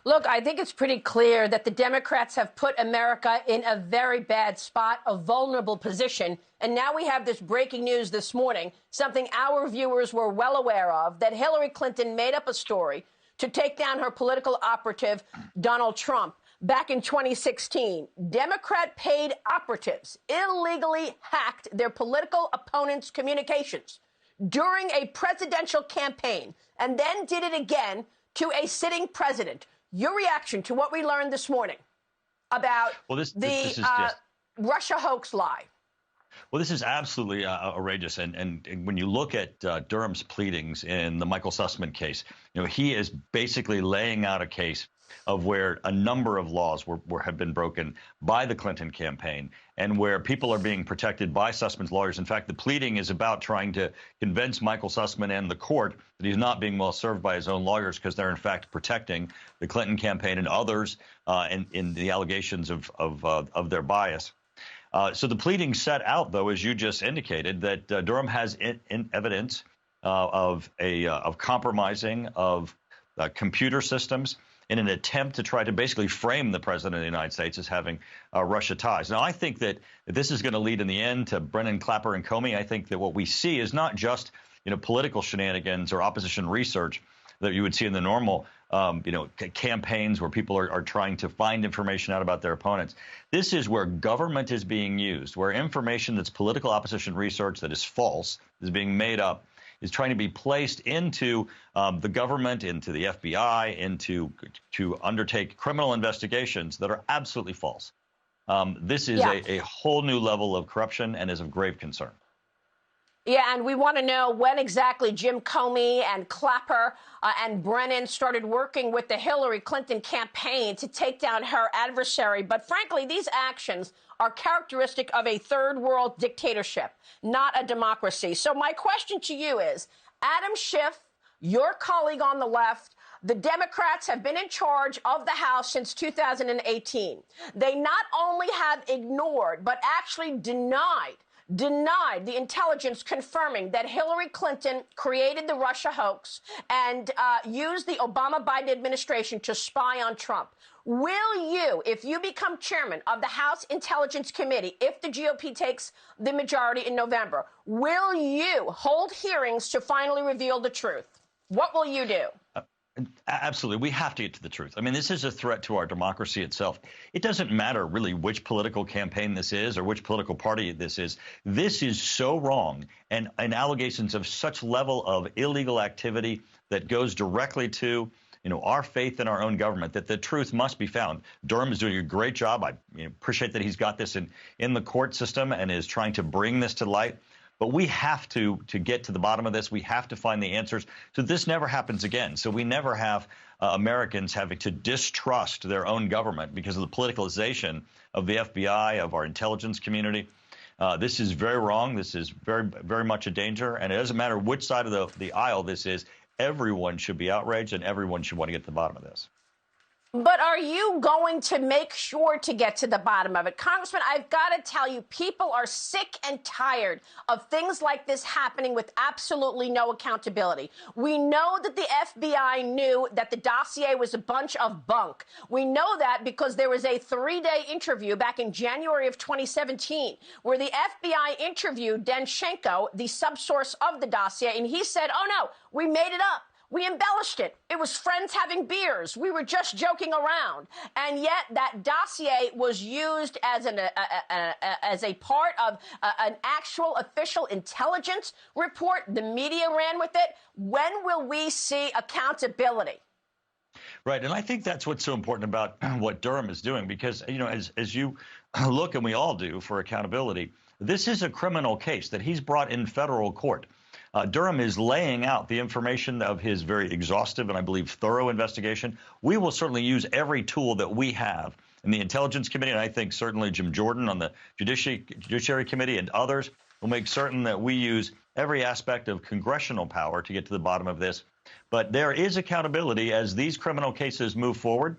Look, I think it's pretty clear that the Democrats have put America in a very bad spot, a vulnerable position. And now we have this breaking news this morning, something our viewers were well aware of, that Hillary Clinton made up a story to take down her political operative, Donald Trump. Back in 2016, Democrat paid operatives illegally hacked their political opponents' communications during a presidential campaign and then did it again to a sitting president. Your reaction to what we learned this morning about Russia hoax lie? Well, this is absolutely outrageous. And when you look at Durham's pleadings in the Michael Sussman case, he is basically laying out a case of where a number of laws have been broken by the Clinton campaign and where people are being protected by Sussman's lawyers. In fact, the pleading is about trying to convince Michael Sussman and the court that he's not being well served by his own lawyers because they're, in fact, protecting the Clinton campaign and others in the allegations of their bias. So the pleading set out, though, as you just indicated, that Durham has evidence of compromising of computer systems in an attempt to try to basically frame the president of the United States as having Russia ties. Now, I think that this is going to lead in the end to Brennan, Clapper, and Comey. I think that what we see is not just political shenanigans or opposition research that you would see in the normal campaigns where people are trying to find information out about their opponents. This is where government is being used, where information that's political opposition research that is false is being made up, is trying to be placed into the government, into the FBI, to undertake criminal investigations that are absolutely false. This is a whole new level of corruption and is of grave concern. Yeah, and we want to know when exactly Jim Comey and Clapper and Brennan started working with the Hillary Clinton campaign to take down her adversary. But frankly, these actions are characteristic of a third world dictatorship, not a democracy. So my question to you is, Adam Schiff, your colleague on the left, the Democrats have been in charge of the House since 2018. They not only have ignored, but actually denied the intelligence confirming that Hillary Clinton created the Russia hoax and used the Obama-Biden administration to spy on Trump. Will you, if you become chairman of the House Intelligence Committee, if the GOP takes the majority in November, will you hold hearings to finally reveal the truth? What will you do? Absolutely. We have to get to the truth. I mean, this is a threat to our democracy itself. It doesn't matter really which political campaign this is or which political party this is. This is so wrong and allegations of such level of illegal activity that goes directly to our faith in our own government, that the truth must be found. Durham is doing a great job. I appreciate that he's got this in the court system and is trying to bring this to light. But we have to get to the bottom of this. We have to find the answers so this never happens again. So we never have Americans having to distrust their own government because of the politicalization of the FBI, of our intelligence community. This is very wrong. This is very, very much a danger. And it doesn't matter which side of the aisle this is. Everyone should be outraged and everyone should want to get to the bottom of this. But are you going to make sure to get to the bottom of it? Congressman, I've got to tell you, people are sick and tired of things like this happening with absolutely no accountability. We know that the FBI knew that the dossier was a bunch of bunk. We know that because there was a 3-day interview back in January of 2017 where the FBI interviewed Danchenko, the subsource of the dossier, and he said, oh, no, we made it up. We embellished it. It was friends having beers. We were just joking around. And yet that dossier was used as a part of an actual official intelligence report. The media ran with it. When will we see accountability? Right. And I think that's what's so important about what Durham is doing, because, as you look, and we all do, for accountability, this is a criminal case that he's brought in federal court. Durham is laying out the information of his very exhaustive and I believe thorough investigation. We will certainly use every tool that we have in the Intelligence Committee, and I think certainly Jim Jordan on the Judiciary Committee and others will make certain that we use every aspect of congressional power to get to the bottom of this. But there is accountability as these criminal cases move forward.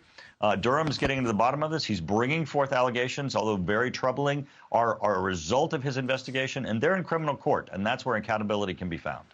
Durham's getting to the bottom of this. He's bringing forth allegations, although very troubling, are a result of his investigation, and they're in criminal court, and that's where accountability can be found.